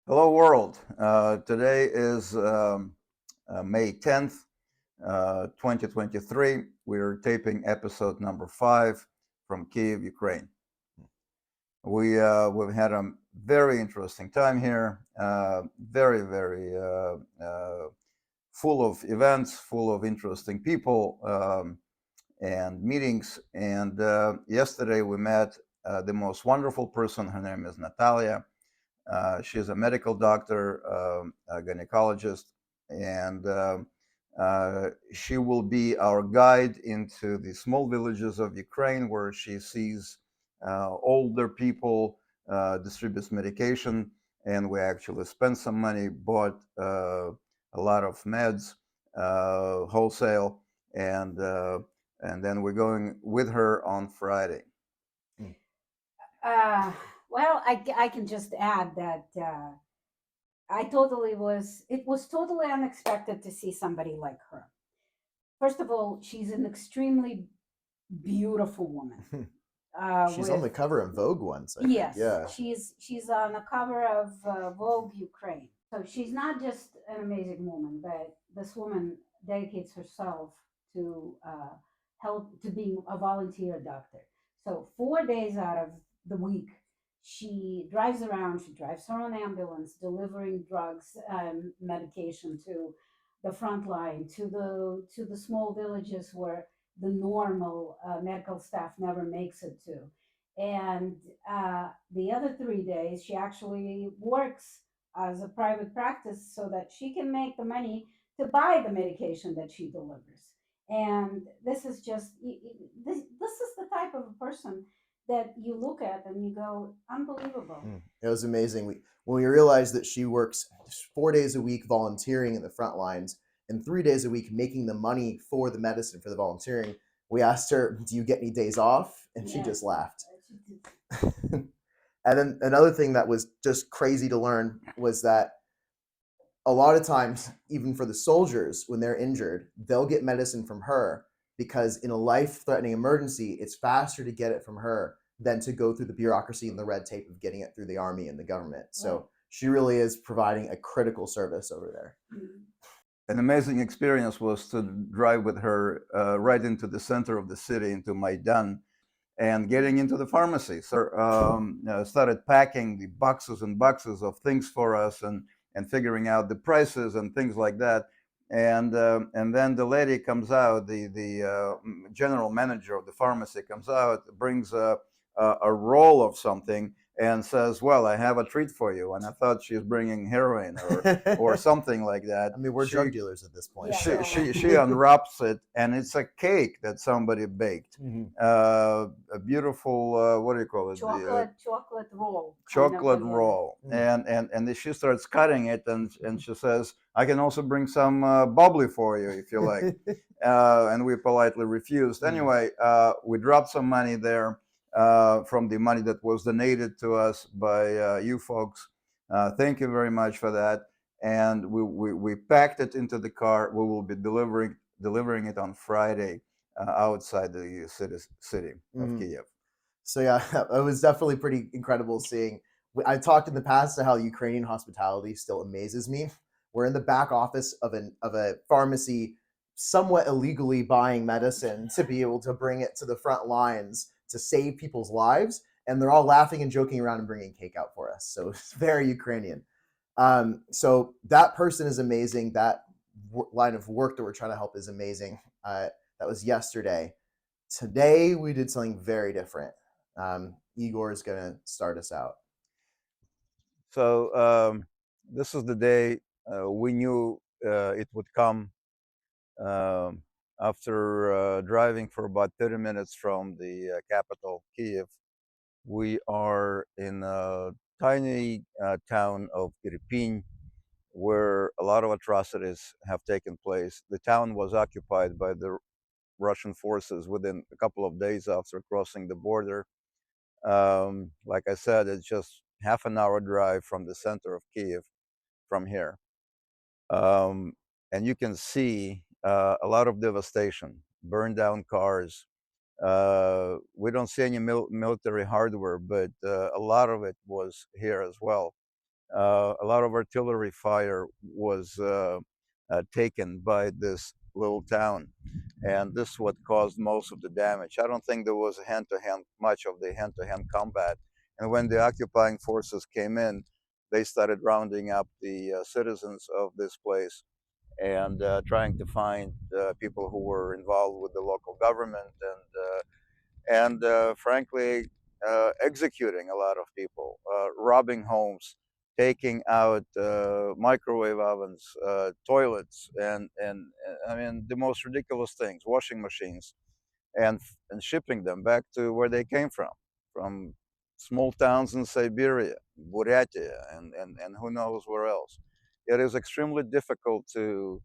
Hello, world. Today is May 10th, 2023. We're taping episode number 5 from Kiev, Ukraine. We've had a very interesting time here. Very full of events, full of interesting people and meetings. And yesterday we met the most wonderful person. Her name is Natalia. She's a medical doctor, a gynecologist, and she will be our guide into the small villages of Ukraine where she sees older people, distributes medication, and we actually spent some money, bought a lot of meds, wholesale, and then we're going with her on Friday. Well, I can just add that it was totally unexpected to see somebody like her. First of all, she's an extremely beautiful woman. She's on the cover of Vogue once, I think. Yes, Yeah. she's on the cover of Vogue Ukraine. So she's not just an amazing woman, but this woman dedicates herself to help to being a volunteer doctor. So 4 days out of the week, she drives around. She drives her own ambulance, delivering drugs, medication to the front line, to the small villages where the normal medical staff never makes it to. And the other 3 days, she actually works as a private practice so that she can make the money to buy the medication that she delivers. And this is just this is the type of a person that you look at and you go, unbelievable. It was amazing. When we realized that she works 4 days a week volunteering in the front lines and 3 days a week making the money for the medicine for the volunteering, we asked her, "Do you get any days off?" And she just laughed. And then another thing that was just crazy to learn was that a lot of times, even for the soldiers, when they're injured, they'll get medicine from her because in a life-threatening emergency, it's faster to get it from her than to go through the bureaucracy and the red tape of getting it through the army and the government. So she really is providing a critical service over there. An amazing experience was to drive with her right into the center of the city, into Maidan, and getting into the pharmacy. So started packing the boxes and boxes of things for us and figuring out the prices and things like that. And then the lady comes out, the general manager of the pharmacy comes out, brings a roll of something and says, "Well, I have a treat for you." And I thought she was bringing heroin or something like that. I mean, we're drug dealers at this point. She unwraps it, and it's a cake that somebody baked. A beautiful, what do you call it? Chocolate roll. Chocolate roll. And she starts cutting it, and she says, "I can also bring some bubbly for you if you like." And we politely refused. Anyway, we dropped some money there from the money that was donated to us by you folks. Thank you very much for that. And we packed it into the car. We will be delivering it on Friday outside the city of Kiev. So yeah, it was definitely pretty incredible seeing. I talked in the past to how Ukrainian hospitality still amazes me. We're in the back office of a pharmacy, somewhat illegally buying medicine to be able to bring it to the front lines to save people's lives, and they're all laughing and joking around and bringing cake out for us. So it's very Ukrainian. So that person is amazing. That line of work that we're trying to help is amazing. That was yesterday. Today we did something very different. Igor is going to start us out. So this is the day we knew it would come after driving for about 30 minutes from the capital, Kiev. We are in a tiny town of Irpin, where a lot of atrocities have taken place. The town was occupied by the Russian forces within a couple of days after crossing the border. Like I said, it's just half an hour drive from the center of Kiev from here. And you can see a lot of devastation, burned down cars. We don't see any military hardware, but a lot of it was here as well. A lot of artillery fire was taken by this little town, and this is what caused most of the damage. I don't think there was hand-to-hand much of the hand-to-hand combat. And when the occupying forces came in, they started rounding up the citizens of this place and trying to find people who were involved with the local government and frankly executing a lot of people, robbing homes, taking out microwave ovens, toilets, and I mean the most ridiculous things, washing machines, and shipping them back to where they came from small towns in Siberia, Buryatia, and who knows where else. It is extremely difficult to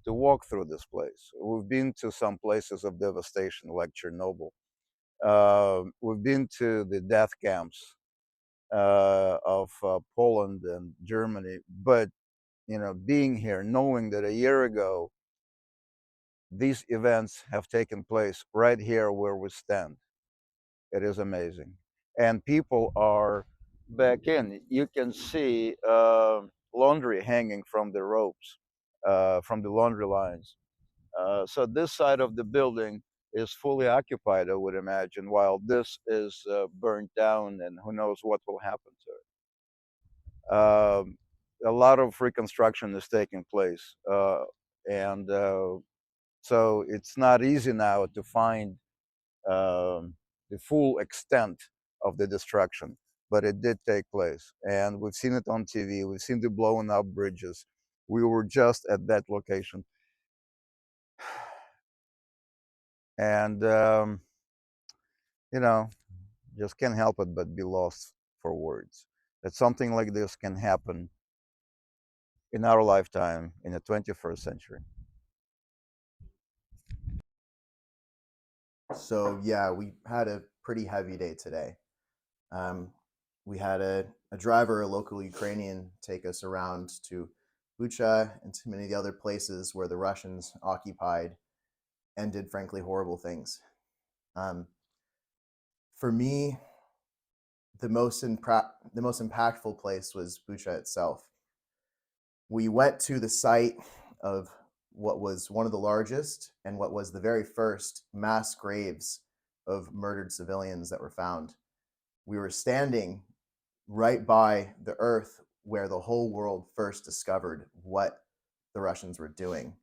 walk through this place. We've been to some places of devastation like Chernobyl. We've been to the death camps of Poland and Germany, but being here, knowing that a year ago these events have taken place right here where we stand, it is amazing. And people are back in. You can see laundry hanging from the ropes, from the laundry lines. So this side of the building is fully occupied, I would imagine, while this is burnt down, and who knows what will happen to it. A lot of reconstruction is taking place, and so it's not easy now to find the full extent of the destruction, but it did take place, and we've seen it on TV. We've seen the blown up bridges. We were just at that location, and you know, just can't help it but be lost for words. That something like this can happen in our lifetime in the 21st century. So yeah, we had a pretty heavy day today. Um, we had a driver, a local Ukrainian, take us around to Bucha and to many of the other places where the Russians occupied and did frankly horrible things. Um, for me, the most impactful place was Bucha itself. We went to the site of what was one of the largest and what was the very first mass graves of murdered civilians that were found. We were standing right by the earth where the whole world first discovered what the Russians were doing.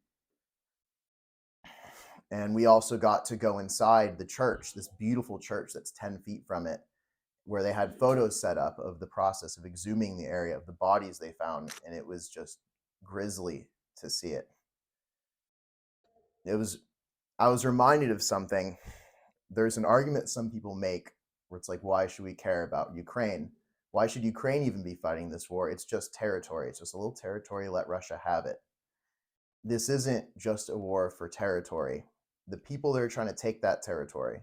And we also got to go inside the church, this beautiful church that's 10 feet from it, where they had photos set up of the process of exhuming the area of the bodies they found. And it was just grisly to see it. I was reminded of something. There's an argument some people make where it's like, why should we care about Ukraine? Why should Ukraine even be fighting this war? It's just territory. It's just a little territory. Let Russia have it. This isn't just a war for territory. The people that are trying to take that territory,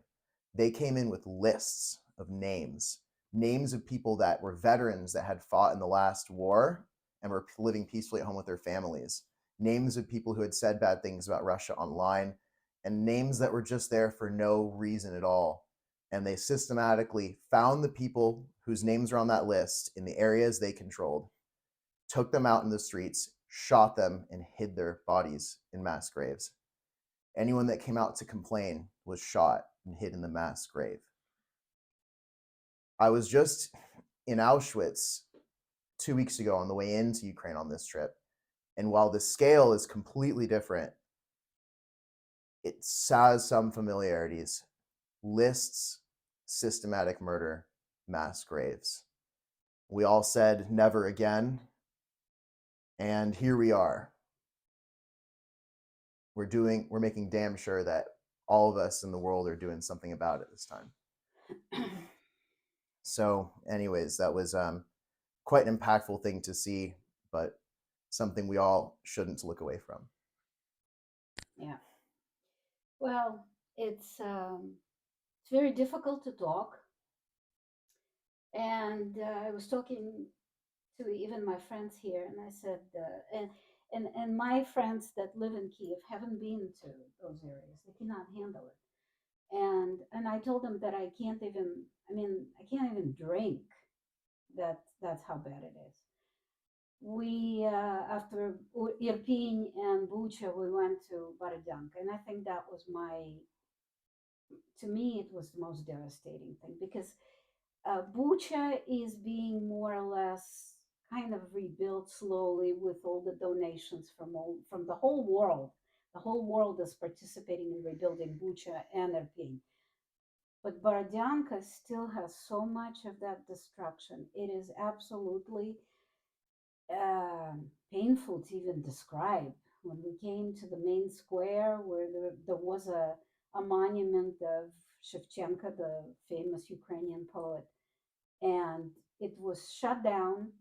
they came in with lists of names of people that were veterans that had fought in the last war and were living peacefully at home with their families, names of people who had said bad things about Russia online, and names that were just there for no reason at all. And they systematically found the people whose names are on that list in the areas they controlled, took them out in the streets, shot them, and hid their bodies in mass graves. Anyone that came out to complain was shot and hid in the mass grave. I was just in Auschwitz 2 weeks ago on the way into Ukraine on this trip. And while the scale is completely different, it has some familiarities. Lists, systematic murder, mass graves. We all said never again. And here we are. We're making damn sure that all of us in the world are doing something about it this time. So, anyways, that was quite an impactful thing to see, but something we all shouldn't look away from. Yeah. Well, it's very difficult to talk, and I was talking to even my friends here, and I said, and my friends that live in Kiev haven't been to those areas; they cannot handle it. And I told them that I can't even. I mean, I can't even drink. That's how bad it is. we after Irpin and Bucha, we went to Borodyanka, and I think that was to me, it was the most devastating thing because Bucha is being more or less kind of rebuilt slowly with all the donations from the whole world. The whole world is participating in rebuilding Bucha and Irpin. But Borodyanka still has so much of that destruction. It is absolutely painful to even describe. When we came to the main square where there was a monument of Shevchenko, the famous Ukrainian poet, and it was shut down,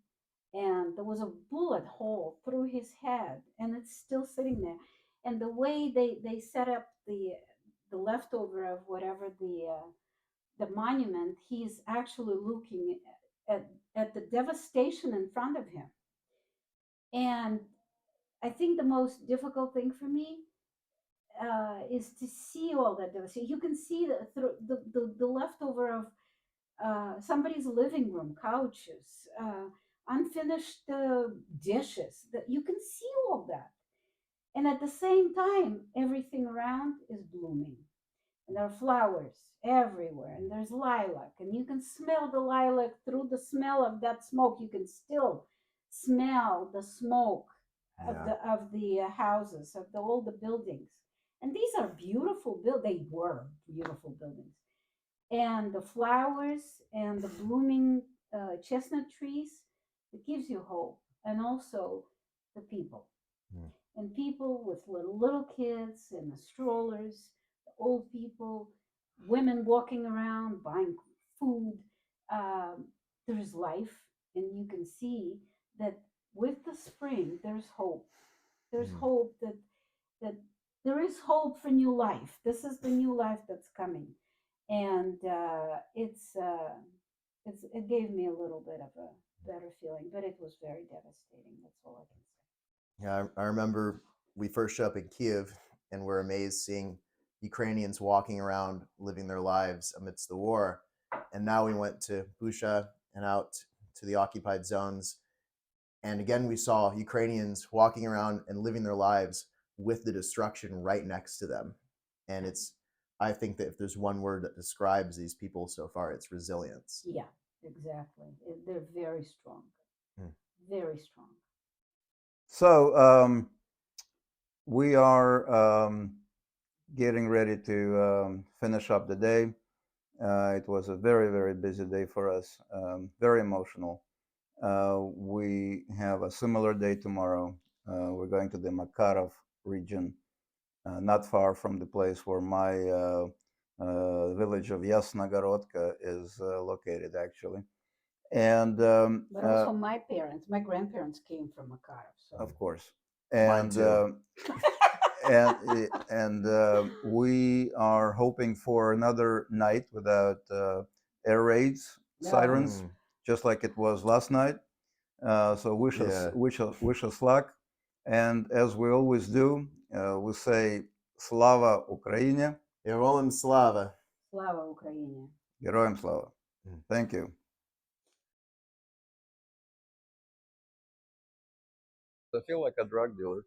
and there was a bullet hole through his head, and it's still sitting there. And the way they set up the leftover of whatever the monument, he's actually looking at, at the devastation in front of him. And I think the most difficult thing for me is to see all that devastation. You can see the leftover of somebody's living room, couches, unfinished dishes. That you can see all that, and at the same time, everything around is blooming, and there are flowers everywhere, and there's lilac, and you can smell the lilac through the smell of that smoke. You can still smell the smoke of Yeah. the houses of all the buildings, and these are beautiful They were beautiful buildings, and the flowers and the blooming chestnut trees. It gives you hope, and also the people Mm. and people with little kids and the strollers, the old people, women walking around buying food. Um, there's life, and you can see that with the spring, there's hope. There's Mm. hope that there is hope for new life. This is the new life that's coming, and it gave me a little bit of a better feeling, but it was very devastating. That's all I can say. Yeah, I remember we first showed up in Kiev and we're amazed seeing Ukrainians walking around living their lives amidst the war. And now we went to Busha and out to the occupied zones. And again, we saw Ukrainians walking around and living their lives with the destruction right next to them. And I think that if there's one word that describes these people so far, it's resilience. Yeah, exactly. They're very strong, Hmm. very strong. So we are getting ready to finish up the day. It was a very, very busy day for us, very emotional. We have a similar day tomorrow. We're going to the Makarov region, not far from the place where my village of Yasnogorodka is located, actually. And But also, my grandparents came from Makarov, so of course, Mine and too. we are hoping for another night without air raids, no, sirens, Mm. just like it was last night. So Yeah. wish us luck, and as we always do, we say Slava Ukraine, Героям слава. Slava Ukraine. Героям слава. Mm. Thank you. I feel like a drug dealer.